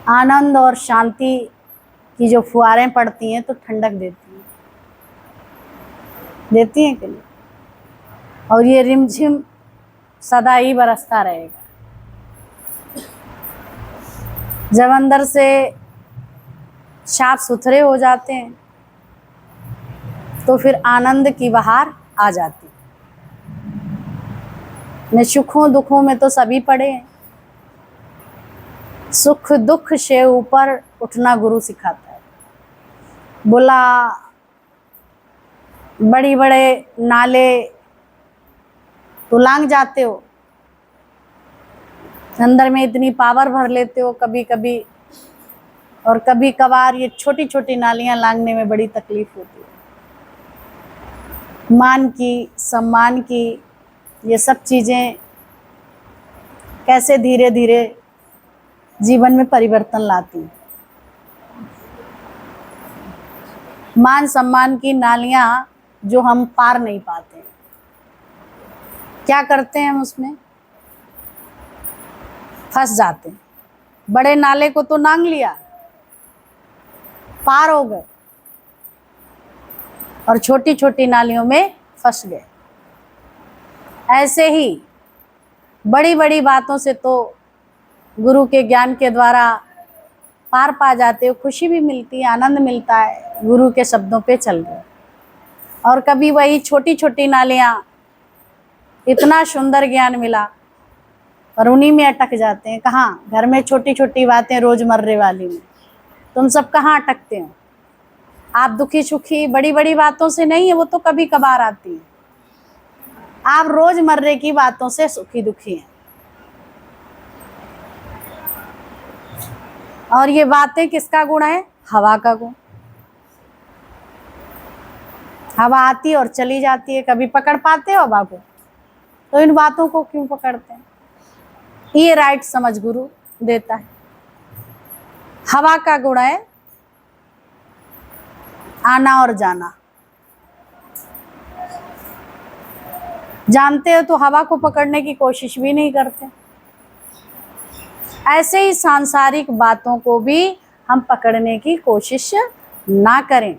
आनंद और शांति की जो फुहारें पड़ती हैं तो ठंडक देती हैं कि नहीं। और ये रिमझिम सदा ही बरसता रहेगा। जब अंदर से साफ सुथरे हो जाते हैं तो फिर आनंद की बहार आ जाती है। न सुखों दुखों में तो सभी पड़े हैं, सुख दुख से ऊपर उठना गुरु सिखाता है। बोला बड़ी बड़े नाले तो लांग जाते हो, अंदर में इतनी पावर भर लेते हो कभी कभी, और कभी कभार ये छोटी छोटी नालियां लांगने में बड़ी तकलीफ होती है। मान की, सम्मान की, ये सब चीजें कैसे धीरे धीरे जीवन में परिवर्तन लाती हैं। मान सम्मान की नालियां जो हम पार नहीं पाते हैं, क्या करते हैं हम उसमें फंस जाते हैं। बड़े नाले को तो लांग लिया, पार हो गए, और छोटी छोटी नालियों में फंस गए। ऐसे ही बड़ी बड़ी बातों से तो गुरु के ज्ञान के द्वारा पार पा जाते हो, खुशी भी मिलती है, आनंद मिलता है, गुरु के शब्दों पे चल गए। और कभी वही छोटी छोटी नालियां, इतना सुंदर ज्ञान मिला और उन्हीं में अटक जाते हैं। कहाँ, घर में छोटी छोटी बातें रोजमर्रे वाली में तुम सब कहाँ अटकते हो। आप दुखी सुखी बड़ी बड़ी बातों से नहीं है, वो तो कभी कभार आती है। आप रोजमर्रे की बातों से सुखी दुखी हैं। और ये बातें किसका गुण है? हवा का गुण। हवा आती और चली जाती है, कभी पकड़ पाते हो हवा को? तो इन बातों को क्यों पकड़ते हैं? ये राइट समझ गुरु देता है। हवा का गुण है आना और जाना। जानते हो तो हवा को पकड़ने की कोशिश भी नहीं करते। ऐसे ही सांसारिक बातों को भी हम पकड़ने की कोशिश ना करें।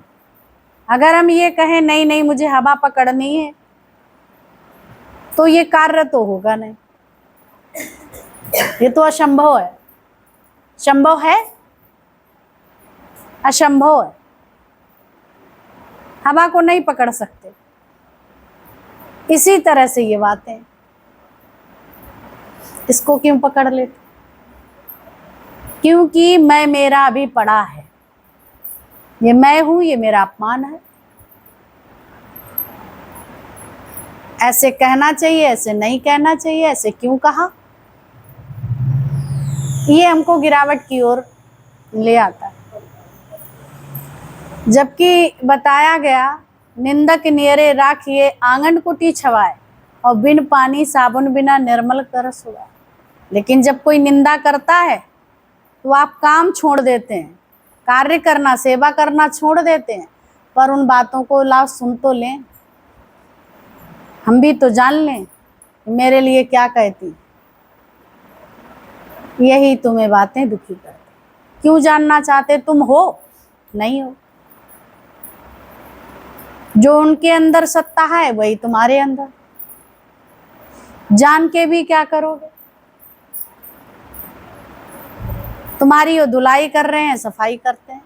अगर हम ये कहें नहीं नहीं मुझे हवा पकड़नी है, तो ये कार्य तो होगा नहीं, ये तो असंभव है। संभव है? असंभव है। हवा को नहीं पकड़ सकते। इसी तरह से ये बातें, इसको क्यों पकड़ लेते? क्योंकि मैं मेरा अभी पड़ा है, ये मैं हूं, ये मेरा अपमान है। ऐसे कहना चाहिए, ऐसे नहीं कहना चाहिए, ऐसे क्यों कहा? ये हमको गिरावट की ओर ले आता है। जबकि बताया गया निंदक नियरे राखिए आंगन कुटी छवाए, और बिन पानी साबुन बिना निर्मल कर सुवाए। लेकिन जब कोई निंदा करता है तो आप काम छोड़ देते हैं, कार्य करना, सेवा करना छोड़ देते हैं। पर उन बातों को लाओ सुन तो लें, हम भी तो जान लें मेरे लिए क्या कहती। यही तुम्हें बातें दुखी करती। क्यों जानना चाहते? तुम हो? नहीं हो। जो उनके अंदर सत्ता है वही तुम्हारे अंदर। जान के भी क्या करोगे? तुम्हारी वो धुलाई कर रहे हैं, सफाई करते हैं,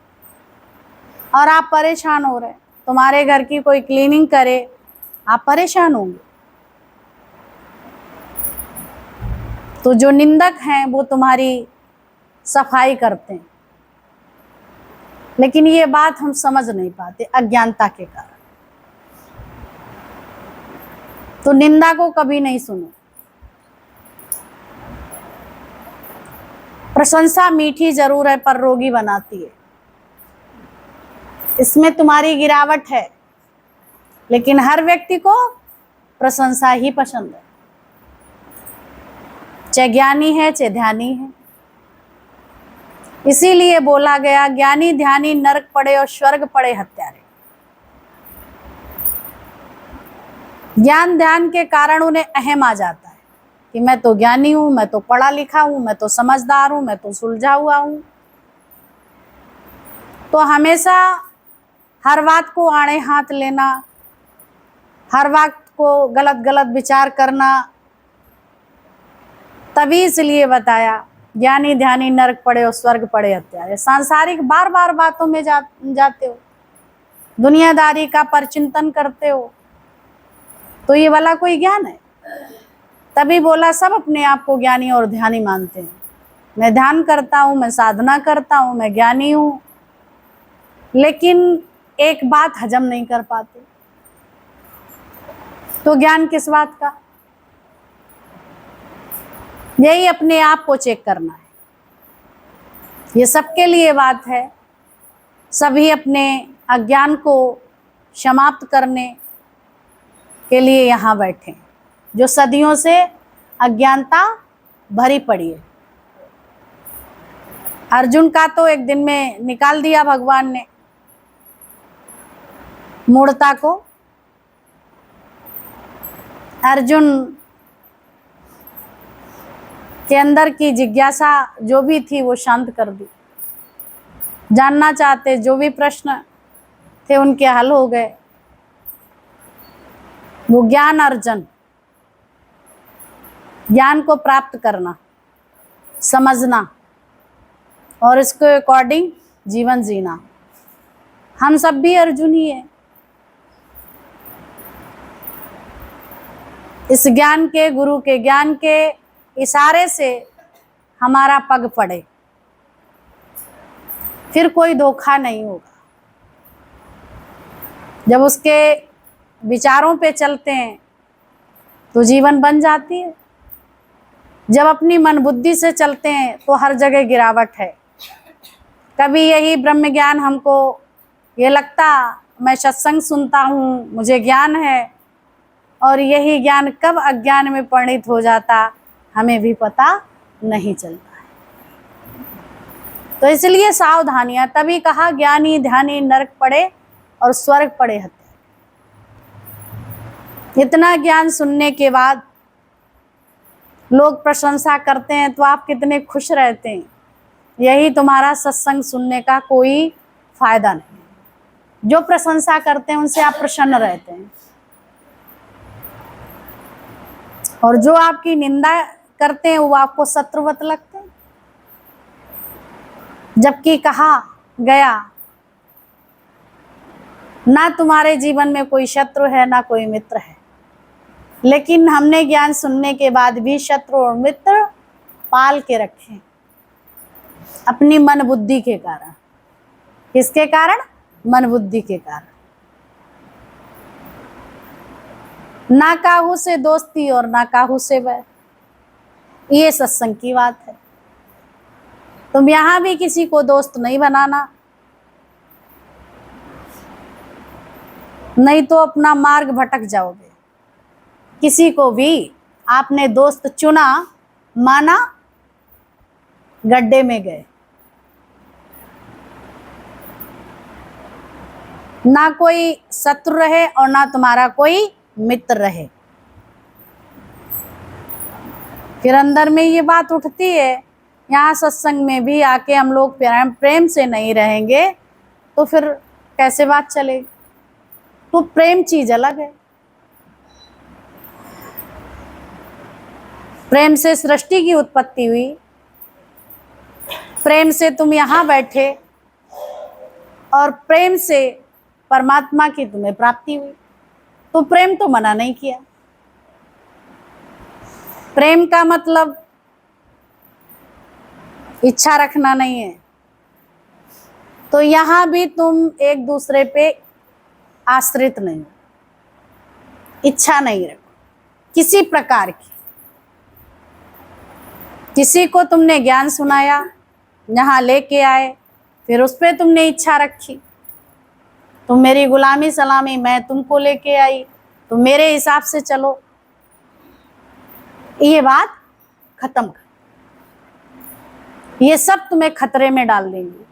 और आप परेशान हो रहे हैं। तुम्हारे घर की कोई क्लीनिंग करे, आप परेशान होंगे। तो जो निंदक हैं वो तुम्हारी सफाई करते हैं, लेकिन ये बात हम समझ नहीं पाते अज्ञानता के कारण। तो निंदा को कभी नहीं सुनो। प्रशंसा मीठी जरूर है पर रोगी बनाती है। इसमें तुम्हारी गिरावट है, लेकिन हर व्यक्ति को प्रशंसा ही पसंद है, चाहे ज्ञानी है चाहे ध्यानी है। इसीलिए बोला गया ज्ञानी ध्यानी नरक पड़े और स्वर्ग पड़े हत्यारे। ज्ञान ध्यान के कारण उन्हें अहम आ जाता है कि मैं तो ज्ञानी हूं, मैं तो पढ़ा लिखा हूं, मैं तो समझदार हूं, मैं तो सुलझा हुआ हूं, तो हमेशा हर बात को आड़े हाथ लेना, हर वक्त को गलत गलत विचार करना, तभी इसलिए बताया ज्ञानी ध्यानी नरक पड़े और स्वर्ग पड़े हत्यारे। सांसारिक बार बार बातों में जाते हो, दुनियादारी का परचिंतन करते हो, तो ये वाला कोई ज्ञान है? तभी बोला सब अपने आप को ज्ञानी और ध्यानी मानते हैं। मैं ध्यान करता हूँ, मैं साधना करता हूँ, मैं ज्ञानी हूँ, लेकिन एक बात हजम नहीं कर पाते, तो ज्ञान किस बात का? यही अपने आप को चेक करना है। ये सबके लिए बात है। सभी अपने अज्ञान को समाप्त करने के लिए यहाँ बैठे, जो सदियों से अज्ञानता भरी पड़ी है। अर्जुन का तो एक दिन में निकाल दिया भगवान ने मूढ़ता को। अर्जुन के अंदर की जिज्ञासा जो भी थी वो शांत कर दी। जानना चाहते जो भी प्रश्न थे उनके हल हो गए। वो ज्ञान अर्जन, ज्ञान को प्राप्त करना, समझना और इसके अकॉर्डिंग जीवन जीना। हम सब भी अर्जुन ही हैं। इस ज्ञान के, गुरु के ज्ञान के इशारे से हमारा पग पड़े, फिर कोई धोखा नहीं होगा। जब उसके विचारों पे चलते हैं तो जीवन बन जाती है। जब अपनी मन बुद्धि से चलते हैं तो हर जगह गिरावट है। कभी यही ब्रह्म ज्ञान हमको ये लगता, मैं सत्संग सुनता हूँ, मुझे ज्ञान है, और यही ज्ञान कब अज्ञान में परिणित हो जाता हमें भी पता नहीं चलता है। तो इसलिए सावधानियां। तभी कहा ज्ञानी ध्यानी नरक पड़े और स्वर्ग पड़े हत्यारे। इतना ज्ञान सुनने के बाद लोग प्रशंसा करते हैं तो आप कितने खुश रहते हैं। यही तुम्हारा सत्संग सुनने का कोई फायदा नहीं। जो प्रशंसा करते हैं उनसे आप प्रसन्न रहते हैं, और जो आपकी निंदा करते हैं वो आपको शत्रुवत लगते हैं। जबकि कहा गया ना तुम्हारे जीवन में कोई शत्रु है ना कोई मित्र है, लेकिन हमने ज्ञान सुनने के बाद भी शत्रु और मित्र पाल के रखे अपनी मन बुद्धि के कारण। किसके कारण? मन बुद्धि के कारण। ना काहू से दोस्ती और ना काहू से बैर, ये सत्संग की बात है। तुम यहां भी किसी को दोस्त नहीं बनाना, नहीं तो अपना मार्ग भटक जाओगे। किसी को भी आपने दोस्त चुना, माना, गड्ढे में गए। ना कोई शत्रु रहे और ना तुम्हारा कोई मित्र रहे। फिर अंदर में ये बात उठती है, यहाँ सत्संग में भी आके हम लोग प्रेम से नहीं रहेंगे तो फिर कैसे बात चलेगी? तो प्रेम चीज अलग है। प्रेम से सृष्टि की उत्पत्ति हुई, प्रेम से तुम यहाँ बैठे, और प्रेम से परमात्मा की तुम्हें प्राप्ति हुई। तो प्रेम तो मना नहीं किया। प्रेम का मतलब इच्छा रखना नहीं है। तो यहाँ भी तुम एक दूसरे पे आश्रित नहीं हो, इच्छा नहीं रखो किसी प्रकार की। किसी को तुमने ज्ञान सुनाया, यहाँ लेके आए, फिर उस पर तुमने इच्छा रखी, तुम मेरी गुलामी सलामी, मैं तुमको लेके आई, तो मेरे हिसाब से चलो। ये बात खत्म कर। ये सब तुम्हें खतरे में डाल देंगे।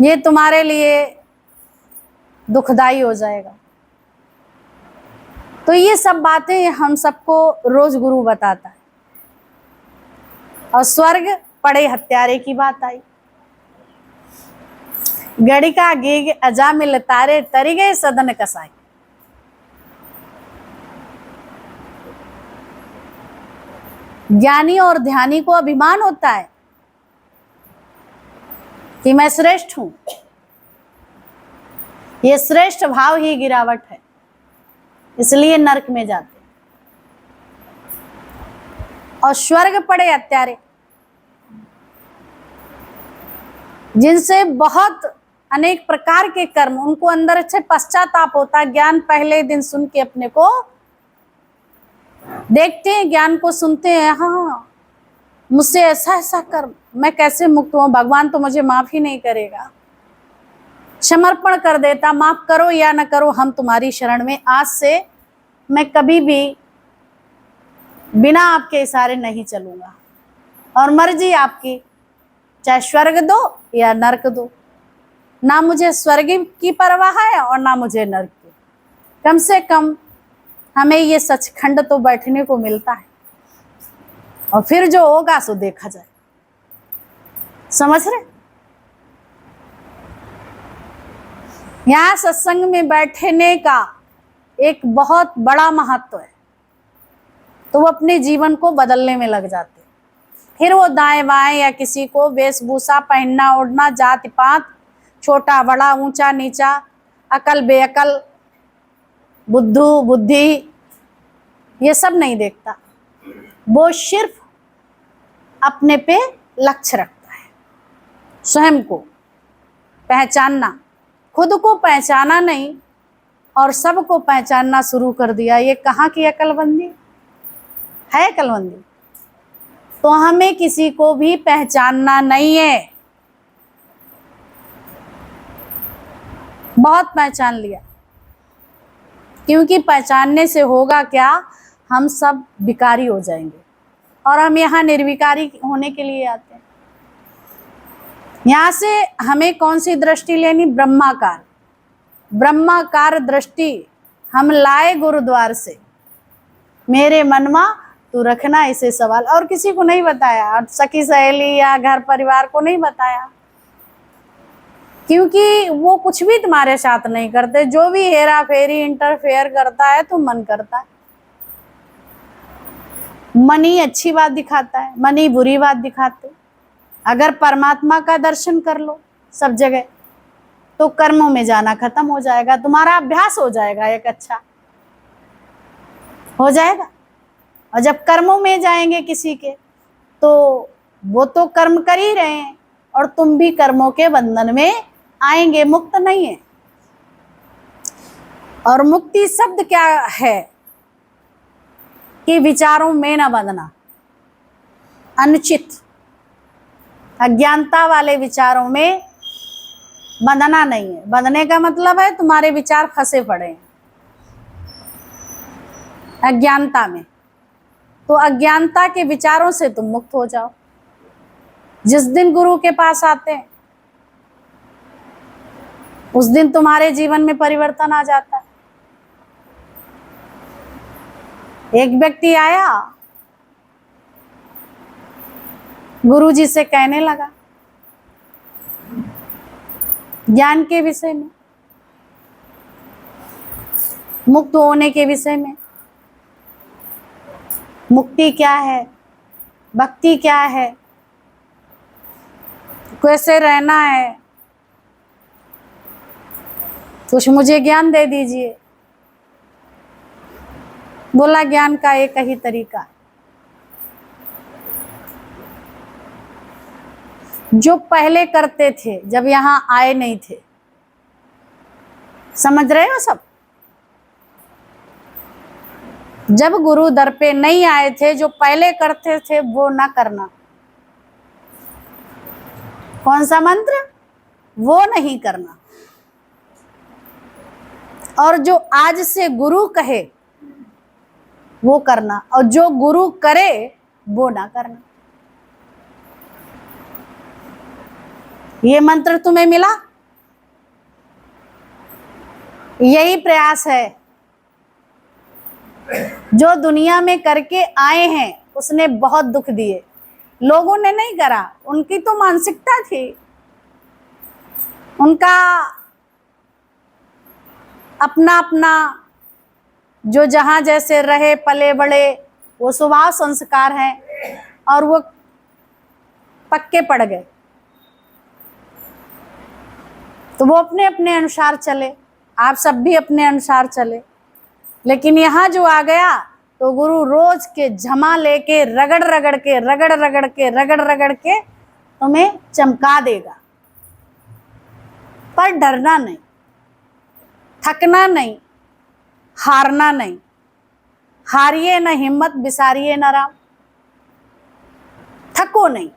ये तुम्हारे लिए दुखदाई हो जाएगा। तो ये सब बातें हम सबको रोज गुरु बताता है। और स्वर्ग पड़े हत्यारे की बात आई। गड़िका गीग अजामिल तारे तरी गए सदन कसाई। ज्ञानी और ध्यानी को अभिमान होता है कि मैं श्रेष्ठ हूं। ये श्रेष्ठ भाव ही गिरावट है, इसलिए नरक में जाते। और स्वर्ग पड़े अत्यारे, जिनसे बहुत अनेक प्रकार के कर्म, उनको अंदर अच्छे पश्चाताप होता। ज्ञान पहले दिन सुन के अपने को देखते हैं, ज्ञान को सुनते हैं, हाँ मुझसे ऐसा ऐसा कर्म, मैं कैसे मुक्त हूं, भगवान तो मुझे माफ ही नहीं करेगा। समर्पण कर देता, माफ करो या न करो, हम तुम्हारी शरण में, आज से मैं कभी भी बिना आपके इशारे नहीं चलूंगा, और मर्जी आपकी, चाहे स्वर्ग दो या नरक दो। ना मुझे स्वर्ग की परवाह है और ना मुझे नरक की। कम से कम हमें ये सचखंड तो बैठने को मिलता है, और फिर जो होगा सो देखा जाए। समझ रहे? यहाँ सत्संग में बैठने का एक बहुत बड़ा महत्व है, तो वो अपने जीवन को बदलने में लग जाते। फिर वो दाएं बाएं या किसी को वेशभूषा, पहनना ओढ़ना, जाति पात, छोटा बड़ा, ऊंचा नीचा, अकल बेअकल, बुद्धू बुद्धि, ये सब नहीं देखता। वो सिर्फ अपने पे लक्ष्य रखता है, स्वयं को पहचानना। खुद को पहचाना नहीं और सबको पहचानना शुरू कर दिया। ये कहाँ की अकलबंदी है? अकलबंदी तो हमें किसी को भी पहचानना नहीं है। बहुत पहचान लिया, क्योंकि पहचानने से होगा क्या, हम सब विकारी हो जाएंगे, और हम यहाँ निर्विकारी होने के लिए आते हैं। यहाँ से हमें कौन सी दृष्टि लेनी? ब्रह्माकार। ब्रह्माकार दृष्टि हम लाए गुरुद्वार से। मेरे मनमा तू रखना इसे सवाल, और किसी को नहीं बताया, और सखी सहेली या घर परिवार को नहीं बताया, क्योंकि वो कुछ भी तुम्हारे साथ नहीं करते। जो भी हेरा फेरी इंटरफेयर करता है तो मन करता है। मन ही अच्छी बात दिखाता है, मन ही बुरी बात दिखाते। अगर परमात्मा का दर्शन कर लो सब जगह, तो कर्मों में जाना खत्म हो जाएगा, तुम्हारा अभ्यास हो जाएगा, एक अच्छा हो जाएगा। और जब कर्मों में जाएंगे किसी के, तो वो तो कर्म कर ही रहे हैं, और तुम भी कर्मों के बंधन में आएंगे, मुक्त नहीं है। और मुक्ति शब्द क्या है? कि विचारों में न बंधना, अनुचित अज्ञानता वाले विचारों में बंधना नहीं है। बंधने का मतलब है तुम्हारे विचार फंसे पड़े हैं अज्ञानता में, तो अज्ञानता के विचारों से तुम मुक्त हो जाओ। जिस दिन गुरु के पास आते हैं उस दिन तुम्हारे जीवन में परिवर्तन आ जाता है। एक व्यक्ति आया, गुरु जी से कहने लगा ज्ञान के विषय में, मुक्त होने के विषय में, मुक्ति क्या है, भक्ति क्या है, कैसे रहना है, कुछ मुझे ज्ञान दे दीजिए। बोला ज्ञान का एक ही तरीका है, जो पहले करते थे जब यहाँ आए नहीं थे। समझ रहे हो सब? जब गुरु दर पे नहीं आए थे, जो पहले करते थे वो ना करना। कौन सा मंत्र? वो नहीं करना। और जो आज से गुरु कहे वो करना, और जो गुरु करे वो ना करना। ये मंत्र तुम्हें मिला, यही प्रयास है। जो दुनिया में करके आए हैं उसने बहुत दुख दिए, लोगों ने नहीं करा, उनकी तो मानसिकता थी, उनका अपना अपना जो जहाँ जैसे रहे पले बड़े वो स्वभाव संस्कार हैं और वो पक्के पड़ गए, तो वो अपने अपने अनुसार चले, आप सब भी अपने अनुसार चले। लेकिन यहाँ जो आ गया तो गुरु रोज के झमा लेके रगड़ रगड़ के रगड़ रगड़ के रगड़ रगड़ के तुम्हें चमका देगा। पर डरना नहीं, थकना नहीं, हारना नहीं। हारिए न हिम्मत, बिसारिए न राम। थको नहीं,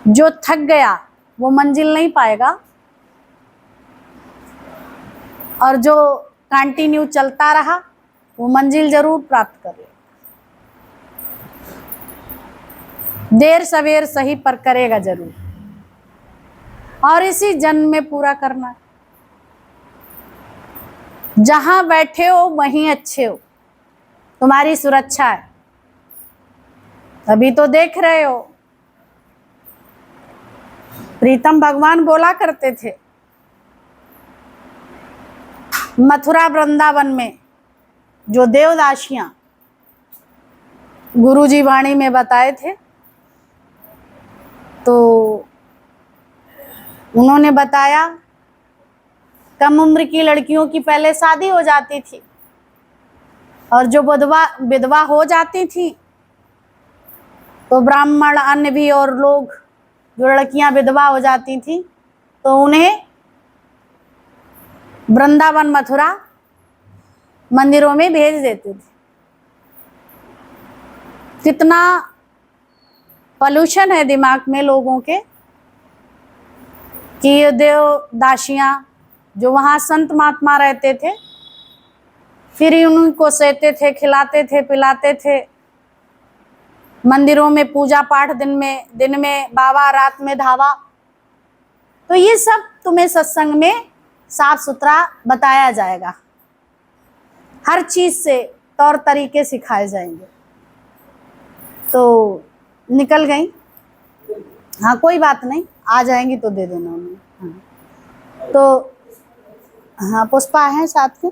जो थक गया वो मंजिल नहीं पाएगा, और जो कंटिन्यू चलता रहा वो मंजिल जरूर प्राप्त कर लेगा। देर सवेर सही पर करेगा जरूर, और इसी जन्म में पूरा करना। जहां बैठे हो वहीं अच्छे हो, तुम्हारी सुरक्षा है। अभी तो देख रहे हो, प्रीतम भगवान बोला करते थे मथुरा वृंदावन में जो देवदासियां गुरुजी वाणी में बताए थे, तो उन्होंने बताया कम उम्र की लड़कियों की पहले शादी हो जाती थी, और जो विधवा हो जाती थी तो ब्राह्मण अन्य भी और लोग, जो लड़कियां विधवा हो जाती थी तो उन्हें वृंदावन मथुरा मंदिरों में भेज देते थे। कितना पॉल्यूशन है दिमाग में लोगों के कि ये देवदासियां जो वहाँ संत महात्मा रहते थे, फिर उनको सहते थे, खिलाते थे, पिलाते थे, मंदिरों में पूजा पाठ दिन में बाबा, रात में धावा। तो ये सब तुम्हें सत्संग में साफ सुथरा बताया जाएगा, हर चीज से तौर तरीके सिखाए जाएंगे। तो निकल गई, हाँ कोई बात नहीं, आ जाएंगी तो दे देना उन्हें। हाँ तो हाँ पुष्पा है साथ में।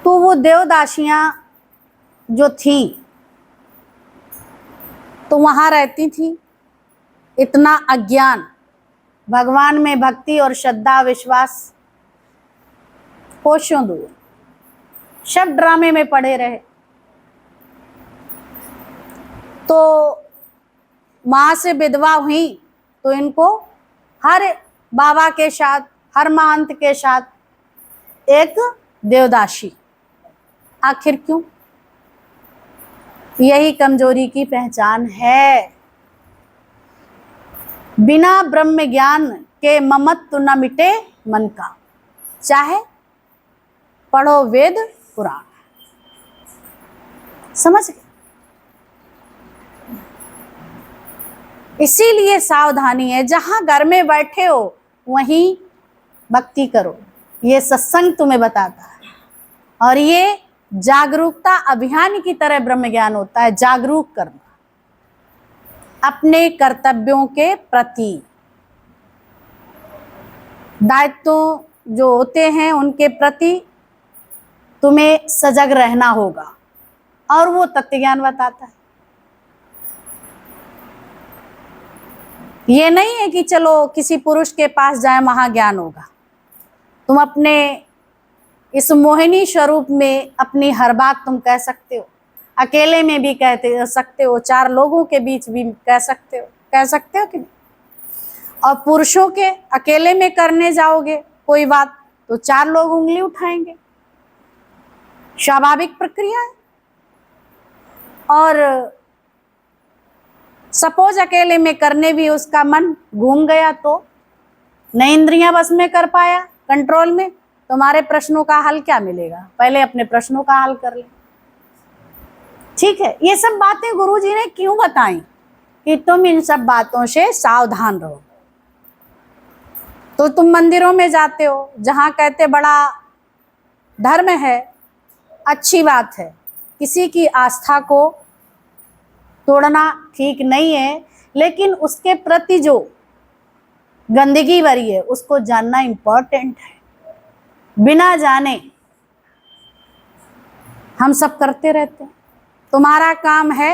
तो वो देवदासियां जो थी तो वहां रहती थी, इतना अज्ञान, भगवान में भक्ति और श्रद्धा विश्वास कोशों दूर, सब ड्रामे में पड़े रहे। तो माँ से विधवा हुई तो इनको हर बाबा के साथ, हर महंत के साथ एक देवदासी। आखिर क्यों? यही कमजोरी की पहचान है। बिना ब्रह्म ज्ञान के ममत्व न मिटे मन का, चाहे पढ़ो वेद पुराण। समझ गए? इसीलिए सावधानी है, जहां घर में बैठे हो वहीं भक्ति करो, ये सत्संग तुम्हें बताता है। और ये जागरूकता अभियान की तरह ब्रह्म ज्ञान होता है, जागरूक करना अपने कर्तव्यों के प्रति, दायित्वों जो होते हैं उनके प्रति तुम्हें सजग रहना होगा, और वो तत्व ज्ञान बताता है। ये नहीं है कि चलो किसी पुरुष के पास जाए वहां ज्ञान होगा। तुम अपने इस मोहिनी स्वरूप में अपनी हर बात तुम कह सकते हो, अकेले में भी कह सकते हो, चार लोगों के बीच भी कह सकते हो कि नहीं? और पुरुषों के अकेले में करने जाओगे कोई बात तो चार लोग उंगली उठाएंगे, स्वाभाविक प्रक्रिया है। और सपोज अकेले में करने भी उसका मन घूम गया तो नहीं इंद्रियां बस में कर पाया, कंट्रोल में, तुम्हारे प्रश्नों का हल क्या मिलेगा? पहले अपने प्रश्नों का हल कर ले। ठीक है, ये सब बातें गुरुजी ने क्यों बताई? कि तुम इन सब बातों से सावधान रहो। तो तुम मंदिरों में जाते हो, जहां कहते बड़ा धर्म है, अच्छी बात है, किसी की आस्था को तोड़ना ठीक नहीं है, लेकिन उसके प्रति जो गंदगी भरी है उसको जानना इंपॉर्टेंट है। बिना जाने हम सब करते रहते हैं। तुम्हारा काम है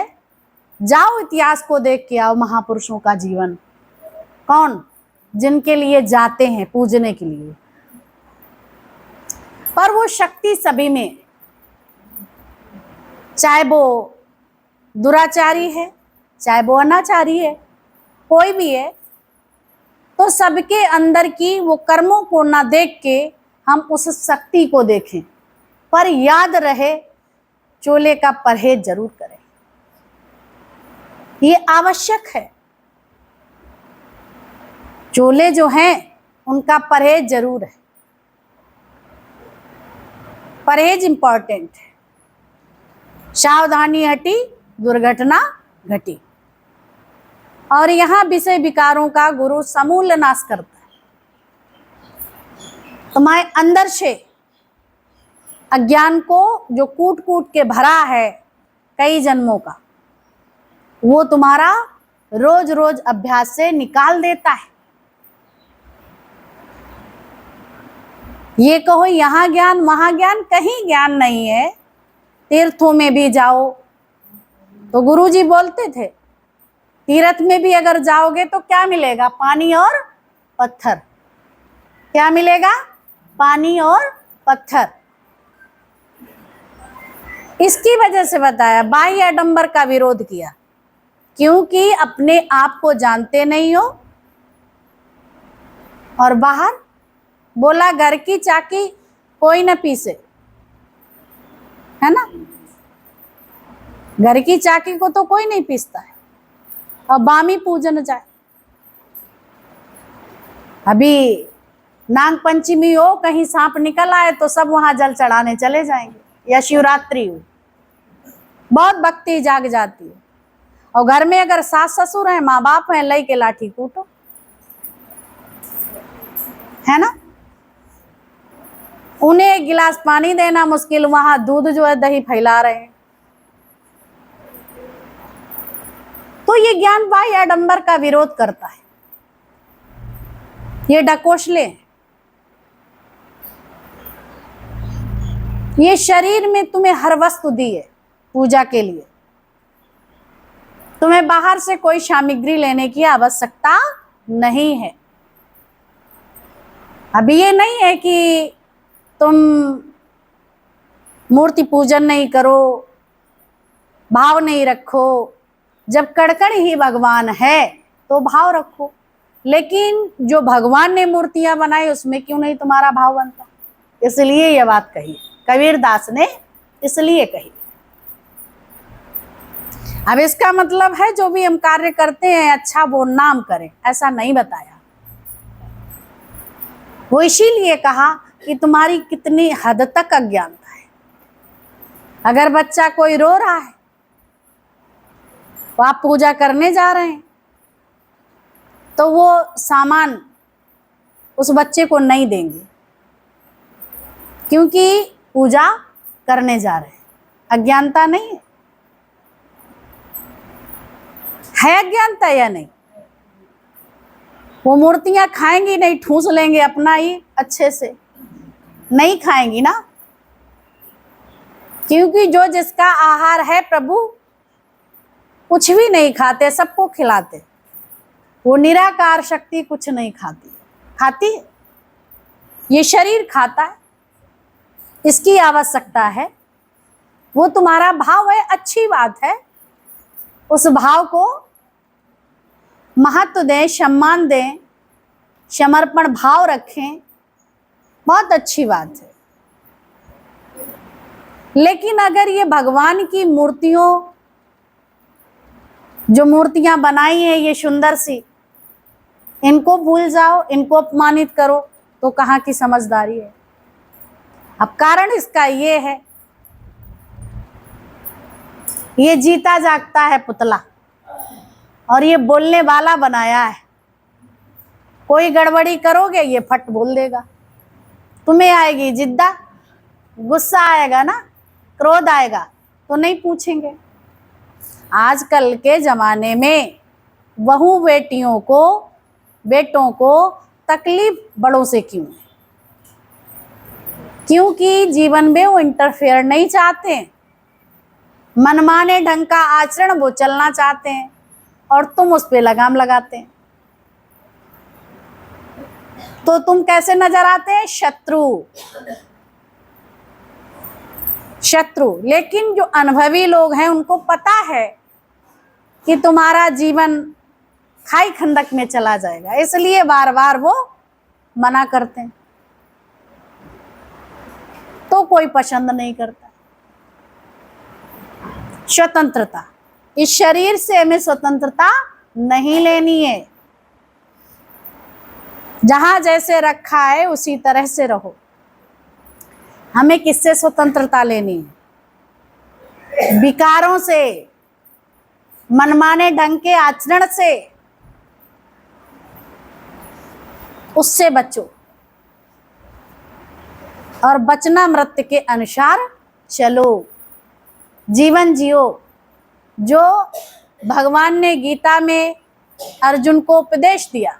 जाओ इतिहास को देख के आओ, महापुरुषों का जीवन, कौन जिनके लिए जाते हैं पूजने के लिए, पर वो शक्ति सभी में, चाहे वो दुराचारी है चाहे वो अनाचारी है, कोई भी है, तो सबके अंदर की वो कर्मों को ना देख के हम उस शक्ति को देखें। पर याद रहे चोले का परहेज जरूर करें, ये आवश्यक है। चोले जो हैं उनका परहेज जरूर है, परहेज इंपॉर्टेंट है। सावधानी हटी दुर्घटना घटी। और यहां विषय विकारों का गुरु समूल नाश करता है। तुम्हारे अंदर से अज्ञान को जो कूट कूट के भरा है कई जन्मों का, वो तुम्हारा रोज रोज अभ्यास से निकाल देता है। ये कहो यहाँ ज्ञान वहां ज्ञान, कहीं ज्ञान नहीं है। तीर्थों में भी जाओ तो गुरुजी बोलते थे तीर्थ में भी अगर जाओगे तो क्या मिलेगा? पानी और पत्थर। क्या मिलेगा? पानी और पत्थर। इसकी वजह से बताया बाह्य आडंबर का विरोध किया, क्योंकि अपने आप को जानते नहीं हो। और बाहर बोला घर की चाकी कोई न पीसे, है ना? घर की चाकी को तो कोई नहीं पीसता है। और बामी पूजन जाए, अभी नाग पंचमी हो, कहीं सांप निकल आए तो सब वहां जल चढ़ाने चले जाएंगे, या शिवरात्रि हो, बहुत भक्ति जाग जाती है। और घर में अगर सास ससुर हैं, माँ बाप हैं, लई के लाठी कूटो, है ना? उन्हें एक गिलास पानी देना मुश्किल, वहां दूध जो है दही फैला रहे हैं। तो ये ज्ञान बाह्य आडंबर का विरोध करता है। ये डकोशले, ये शरीर में तुम्हें हर वस्तु दी है पूजा के लिए, तुम्हें बाहर से कोई सामग्री लेने की आवश्यकता नहीं है। अभी ये नहीं है कि तुम मूर्ति पूजन नहीं करो, भाव नहीं रखो। जब कड़कड़ ही भगवान है तो भाव रखो, लेकिन जो भगवान ने मूर्तियां बनाई उसमें क्यों नहीं तुम्हारा भाव बनता? इसलिए यह बात कही कबीर दास ने, इसलिए कही। अब इसका मतलब है जो भी हम कार्य करते हैं अच्छा वो नाम करें, ऐसा नहीं बताया। वो इसीलिए कहा कि तुम्हारी कितनी हद तक अज्ञानता है। अगर बच्चा कोई रो रहा है तो आप पूजा करने जा रहे हैं, तो वो सामान उस बच्चे को नहीं देंगे, क्योंकि पूजा करने जा रहे हैं। अज्ञानता नहीं है अज्ञानता या नहीं? वो मूर्तियां खाएंगी नहीं, ठूस लेंगे अपना ही अच्छे से, नहीं खाएंगी ना, क्योंकि जो जिसका आहार है प्रभु कुछ भी नहीं खाते, सबको खिलाते। वो निराकार शक्ति कुछ नहीं खाती, खाती है, ये शरीर खाता है, इसकी आवश्यकता है। वो तुम्हारा भाव है, अच्छी बात है, उस भाव को महत्व दें, सम्मान दें, समर्पण भाव रखें, बहुत अच्छी बात है। लेकिन अगर ये भगवान की मूर्तियों, जो मूर्तियां बनाई हैं ये सुंदर सी, इनको भूल जाओ, इनको अपमानित करो, तो कहाँ की समझदारी है? अब कारण इसका ये है, ये जीता जागता है पुतला, और ये बोलने वाला बनाया है। कोई गड़बड़ी करोगे ये फट बोल देगा, तुम्हें आएगी जिद्दा, गुस्सा आएगा ना, क्रोध आएगा, तो नहीं पूछेंगे। आजकल के जमाने में बहू बेटों को तकलीफ बड़ों से क्यों है? क्योंकि जीवन में वो इंटरफेयर नहीं चाहते हैं, मनमाने ढंग का आचरण वो चलना चाहते हैं और तुम उस पे लगाम लगाते हैं। तो तुम कैसे नजर आते हैं? शत्रु। लेकिन जो अनुभवी लोग हैं उनको पता है कि तुम्हारा जीवन खाई खंडक में चला जाएगा, इसलिए बार बार वो मना करते हैं। तो कोई पसंद नहीं करता। स्वतंत्रता, इस शरीर से हमें स्वतंत्रता नहीं लेनी है। जहां जैसे रखा है उसी तरह से रहो। हमें किससे स्वतंत्रता लेनी है? विकारों से, मनमाने ढंग के आचरण से, उससे बचो और बचना मृत्यु के अनुसार चलो, जीवन जियो। जो भगवान ने गीता में अर्जुन को उपदेश दिया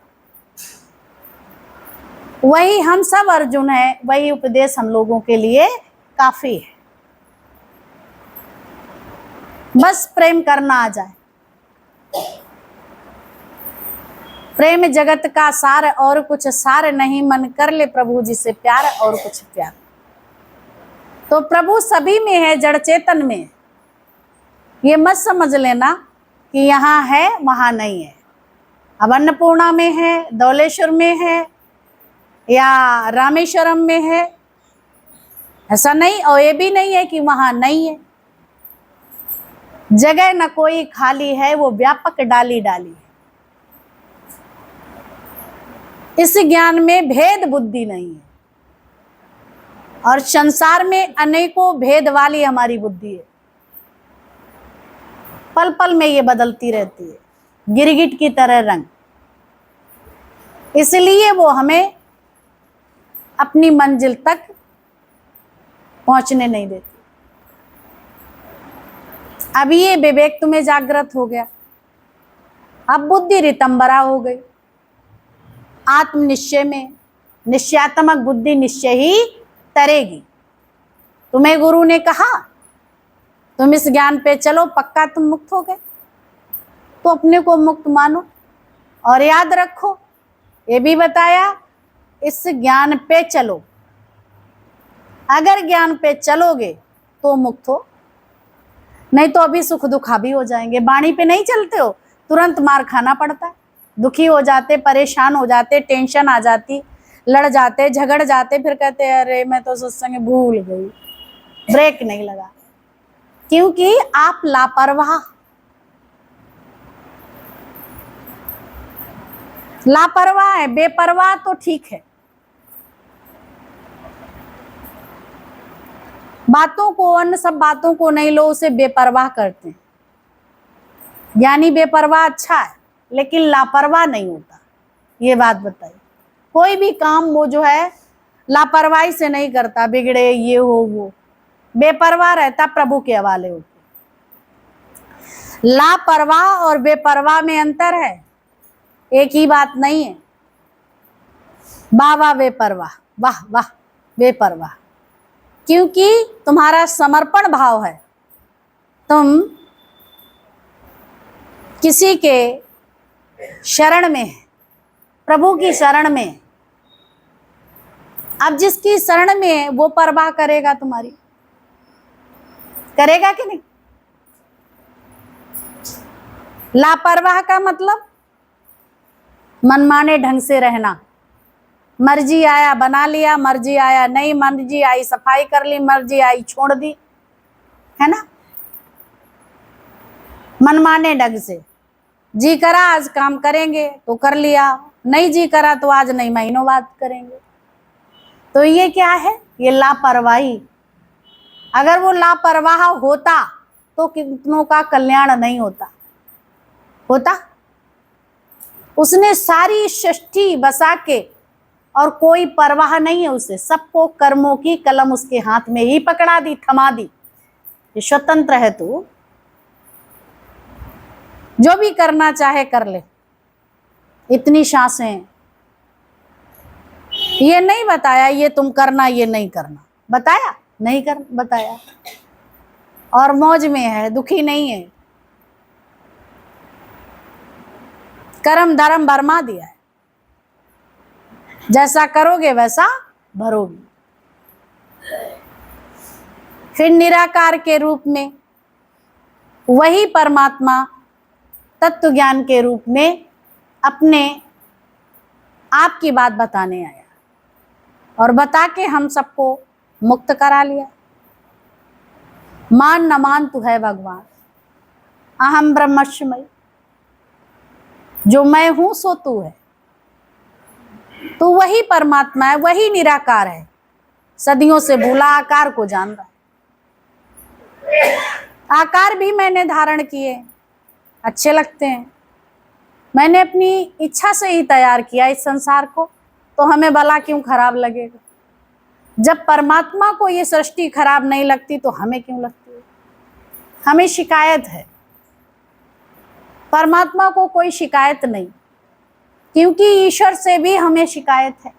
वही हम सब अर्जुन हैं, वही उपदेश हम लोगों के लिए काफी है। बस प्रेम करना आ जाए। प्रेम जगत का सार और कुछ सार नहीं, मन कर ले प्रभु जी से प्यार और कुछ प्यार। तो प्रभु सभी में है, जड़ चेतन में। ये मत समझ लेना कि यहाँ है वहां नहीं है। अब अन्नपूर्णा में है, धौलेश्वर में है या रामेश्वरम में है, ऐसा नहीं। और ये भी नहीं है कि वहां नहीं है। जगह न कोई खाली है, वो व्यापक डाली डाली है। इस ज्ञान में भेद बुद्धि नहीं है और संसार में अनेकों भेद वाली हमारी बुद्धि है। पल पल में ये बदलती रहती है, गिरगिट की तरह रंग। इसलिए वो हमें अपनी मंजिल तक पहुंचने नहीं देती। अभी ये विवेक तुम्हें जागृत हो गया, अब बुद्धि रितंबरा हो गई। आत्मनिश्चय में निश्चयात्मक बुद्धि निश्चय ही तरेगी। तुम्हें गुरु ने कहा तुम इस ज्ञान पे चलो, पक्का तुम मुक्त हो गए, तो अपने को मुक्त मानो। और याद रखो, ये भी बताया इस ज्ञान पे चलो। अगर ज्ञान पे चलोगे तो मुक्त हो, नहीं तो अभी सुख दुखा भी हो जाएंगे। बाणी पे नहीं चलते हो, तुरंत मार खाना पड़ता है। दुखी हो जाते, परेशान हो जाते, टेंशन आ जाती, लड़ जाते, झगड़ जाते, फिर कहते हैं अरे मैं तो सत्संग भूल गई, ब्रेक नहीं लगा। क्योंकि आप लापरवाह है। बेपरवाह तो ठीक है, बातों को, अन्य सब बातों को नहीं लो, उसे बेपरवाह करते हैं। यानी बेपरवाह अच्छा है लेकिन लापरवाह नहीं होता। ये बात बताइए, कोई भी काम वो जो है लापरवाही से नहीं करता, बिगड़े ये हो वो, बेपरवाह रहता, प्रभु के हवाले होते। लापरवाह और बेपरवाह में अंतर है, एक ही बात नहीं है। वाह वाह बेपरवाह, वाह वाह बेपरवाह, क्योंकि तुम्हारा समर्पण भाव है। तुम किसी के शरण में है, प्रभु की शरण में। अब जिसकी शरण में है वो परवाह करेगा तुम्हारी, करेगा कि नहीं? लापरवाह का मतलब मनमाने ढंग से रहना। मर्जी आया बना लिया, मर्जी आया नहीं, मर्जी आई सफाई कर ली, मर्जी आई छोड़ दी, है ना। मनमाने ढंग से जी करा आज काम करेंगे तो कर लिया, नहीं जी करा तो आज नहीं, महीनों बाद करेंगे। तो ये क्या है? ये लापरवाही। अगर वो लापरवाह होता तो कितनों का कल्याण नहीं होता। उसने सारी सृष्टि बसा के, और कोई परवाह नहीं है उसे, सबको कर्मों की कलम उसके हाथ में ही पकड़ा दी, थमा दी। ये स्वतंत्र है तू, जो भी करना चाहे कर ले, इतनी सांसें। ये नहीं बताया ये तुम करना ये नहीं करना, बताया नहीं कर बताया। और मौज में है, दुखी नहीं है। कर्म धर्म भरमा दिया है, जैसा करोगे वैसा भरोगे। फिर निराकार के रूप में वही परमात्मा तत्व ज्ञान के रूप में अपने आप की बात बताने आया और बता के हम सबको मुक्त करा लिया। मान न मान तू है भगवान, अहम ब्रह्मस्मि, जो मैं हूं सो तू है। तो वही परमात्मा है, वही निराकार है, सदियों से भूला आकार को जान रहा है। आकार भी मैंने धारण किए, अच्छे लगते हैं। मैंने अपनी इच्छा से ही तैयार किया इस संसार को, तो हमें भला क्यों खराब लगेगा। जब परमात्मा को ये सृष्टि खराब नहीं लगती तो हमें क्यों लगती है। हमें शिकायत है, परमात्मा को कोई शिकायत नहीं, क्योंकि ईश्वर से भी हमें शिकायत है।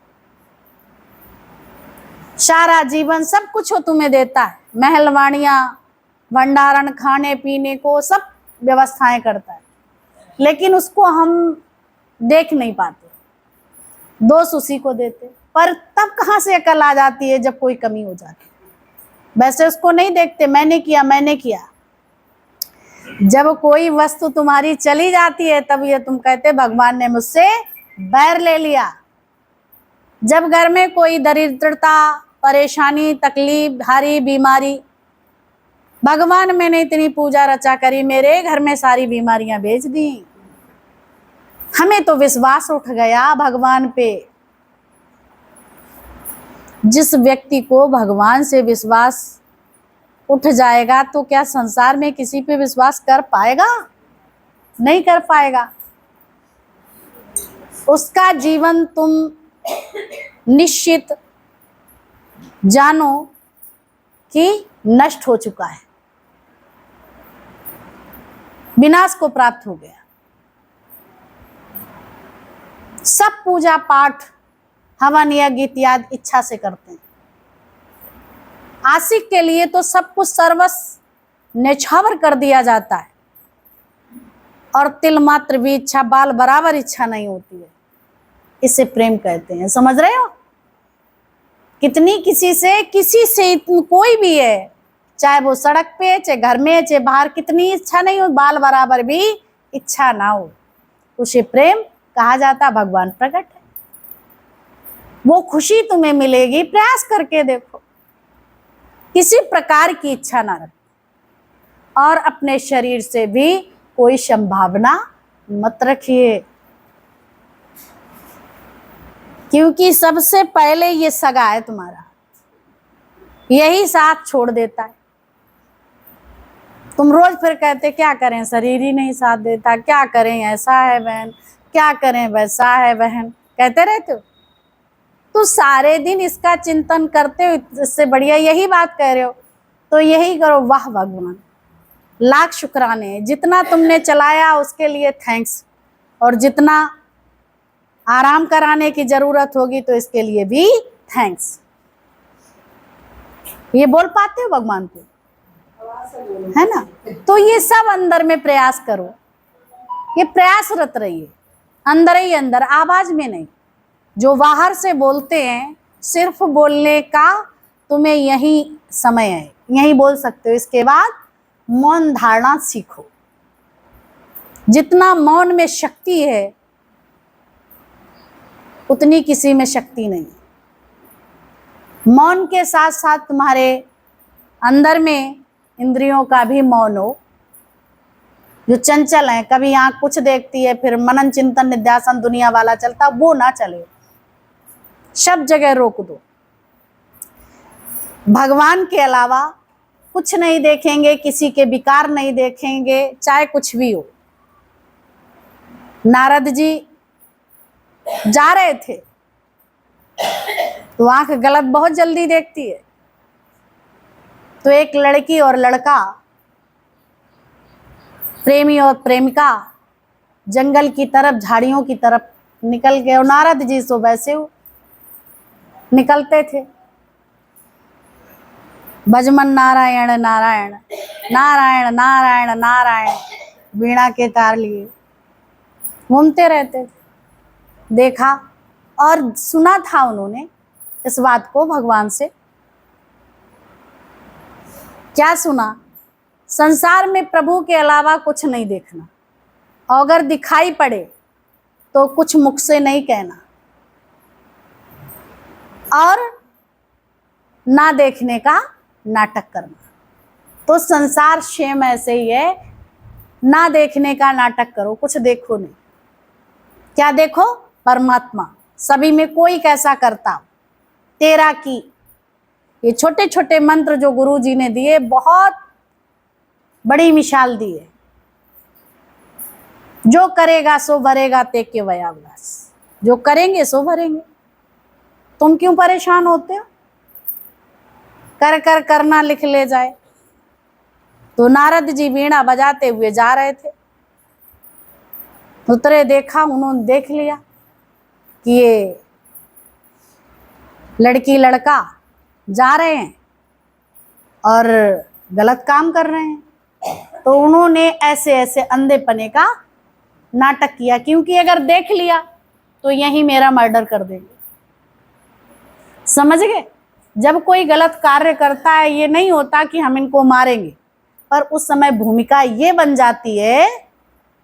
सारा जीवन सब कुछ वो तुम्हें देता है, महलवाणियां, भंडारण, खाने पीने को सब व्यवस्थाएं करता है, लेकिन उसको हम देख नहीं पाते, दोष उसी को देते। पर तब कहाँ से अकल आ जाती है जब कोई कमी हो जाती है। वैसे उसको नहीं देखते, मैंने किया मैंने किया। जब कोई वस्तु तुम्हारी चली जाती है तब ये तुम कहते भगवान ने मुझसे बैर ले लिया। जब घर में कोई दरिद्रता, परेशानी, तकलीफ, भारी बीमारी, भगवान मैंने इतनी पूजा रचा करी, मेरे घर में सारी बीमारियां भेज दी। हमें तो विश्वास उठ गया भगवान पे। जिस व्यक्ति को भगवान से विश्वास उठ जाएगा तो क्या संसार में किसी पे विश्वास कर पाएगा? नहीं कर पाएगा। उसका जीवन तुम निश्चित जानो कि नष्ट हो चुका है, विनाश को प्राप्त हो गया। सब पूजा पाठ, हवन यज्ञ इत्यादि इच्छा से करते हैं। आशिक के लिए तो सब कुछ सर्वस्व न्यौछावर कर दिया जाता है, और तिल मात्र भी इच्छा, बाल बराबर इच्छा नहीं होती है। इसे प्रेम कहते हैं। समझ रहे हो? कितनी किसी से कोई भी है, चाहे वो सड़क पे, चाहे घर में, चाहे बाहर, कितनी इच्छा नहीं हो, बाल बराबर भी इच्छा ना हो, उसे प्रेम कहा जाता। भगवान प्रकट है, वो खुशी तुम्हें मिलेगी। प्रयास करके देखो, किसी प्रकार की इच्छा ना रखो, और अपने शरीर से भी कोई संभावना मत रखिए, क्योंकि सबसे पहले ये सगा है तुम्हारा, यही साथ छोड़ देता है। तुम रोज फिर कहते क्या करें, शरीर ही नहीं साथ देता, क्या करें, ऐसा है बहन, क्या करें, वैसा है बहन, कहते रहते हो। तो सारे दिन इसका चिंतन करते हो, इससे बढ़िया यही बात कह रहे हो तो यही करो। वाह भगवान, लाख शुक्राने, जितना तुमने चलाया उसके लिए थैंक्स, और जितना आराम कराने की जरूरत होगी तो इसके लिए भी थैंक्स। ये बोल पाते हो भगवान को, है ना? तो ये सब अंदर में प्रयास करो, ये प्रयासरत रहिए, अंदर ही अंदर, आवाज में नहीं। जो बाहर से बोलते हैं, सिर्फ बोलने का तुम्हें यही समय है, यही बोल सकते हो। इसके बाद मौन धारणा सीखो। जितना मौन में शक्ति है उतनी किसी में शक्ति नहीं। मौन के साथ साथ तुम्हारे अंदर में इंद्रियों का भी मौन हो, जो चंचल है, कभी आंख कुछ देखती है, फिर मनन चिंतन निध्यासन दुनिया वाला चलता, वो ना चले, सब जगह रोक दो। भगवान के अलावा कुछ नहीं देखेंगे, किसी के विकार नहीं देखेंगे, चाहे कुछ भी हो। नारद जी जा रहे थे तो आंख गलत बहुत जल्दी देखती है, तो एक लड़की और लड़का प्रेमी और प्रेमिका जंगल की तरफ, झाड़ियों की तरफ निकल गए और नारद जी तो वैसे निकलते थे। भजमन नारायण नारायण नारायण नारायण नारायण वीणा के तार लिए घूमते रहते थे। देखा और सुना था उन्होंने इस बात को भगवान से। क्या सुना? संसार में प्रभु के अलावा कुछ नहीं देखना, और अगर दिखाई पड़े तो कुछ मुख से नहीं कहना, और ना देखने का नाटक करना। तो संसार शेम ऐसे ही है, ना देखने का नाटक करो, कुछ देखो नहीं। क्या देखो? परमात्मा सभी में कोई कैसा करता तेरा की। ये छोटे छोटे मंत्र जो गुरु जी ने दिए बहुत बड़ी मिसाल दी है। जो करेगा सो भरेगा ते के वयावलास, जो करेंगे सो भरेंगे। तुम क्यों परेशान होते हो? कर कर करना लिख ले जाए। तो नारद जी वीणा बजाते हुए जा रहे थे, उतरे, देखा, उन्होंने देख लिया कि ये लड़की लड़का जा रहे हैं और गलत काम कर रहे हैं। तो उन्होंने ऐसे ऐसे अंधेपने का नाटक किया, क्योंकि अगर देख लिया तो यही मेरा मर्डर कर देंगे। समझ गए? जब कोई गलत कार्य करता है, ये नहीं होता कि हम इनको मारेंगे, पर उस समय भूमिका ये बन जाती है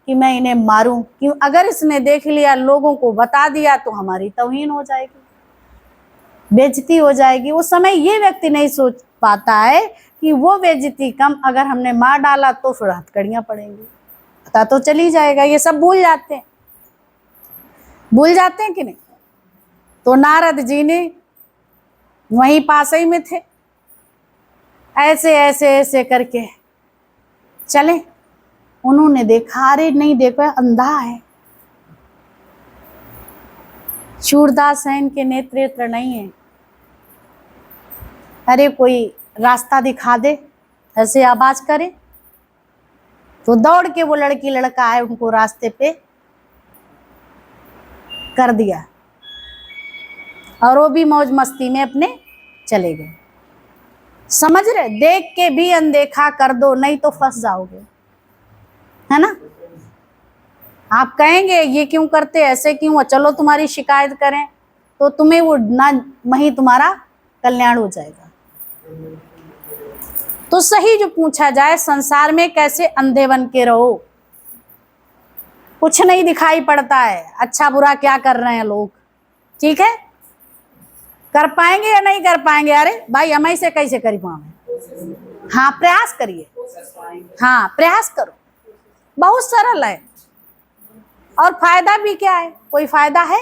कि मैं इन्हें मारूं। क्यों? अगर इसने देख लिया, लोगों को बता दिया, तो हमारी तौहीन हो जाएगी, बेइज्जती हो जाएगी। उस समय ये व्यक्ति नहीं सोच पाता है कि वो बेइज्जती कम, अगर हमने मार डाला तो फिर हथकड़ियां पड़ेंगी, पता तो चली जाएगा। ये सब भूल जाते हैं, भूल जाते हैं कि नहीं? तो नारद जी ने वहीं पास ही में थे, ऐसे ऐसे ऐसे करके चले। उन्होंने देखा, अरे नहीं देखो, अंधा है, शूरदास है, इनके नेत्र नहीं है। अरे कोई रास्ता दिखा दे, ऐसे आवाज करे। तो दौड़ के वो लड़की लड़का आए, उनको रास्ते पे कर दिया, और वो भी मौज मस्ती में अपने चले गए। समझ रहे? देख के भी अनदेखा कर दो, नहीं तो फंस जाओगे, है ना? आप कहेंगे ये क्यों करते, ऐसे क्यों, चलो तुम्हारी शिकायत करें, तो तुम्हें वो ना वहीं तुम्हारा कल्याण हो जाएगा। तो सही जो पूछा जाए, संसार में कैसे अंधे बन के रहो, कुछ नहीं दिखाई पड़ता है, अच्छा बुरा क्या कर रहे हैं लोग, ठीक है? कर पाएंगे या नहीं कर पाएंगे? अरे भाई हम ऐसे कैसे कर पाएंगे? हाँ, प्रयास करिए, हाँ प्रयास करो, बहुत सरल है। और फायदा भी क्या है? कोई फायदा है?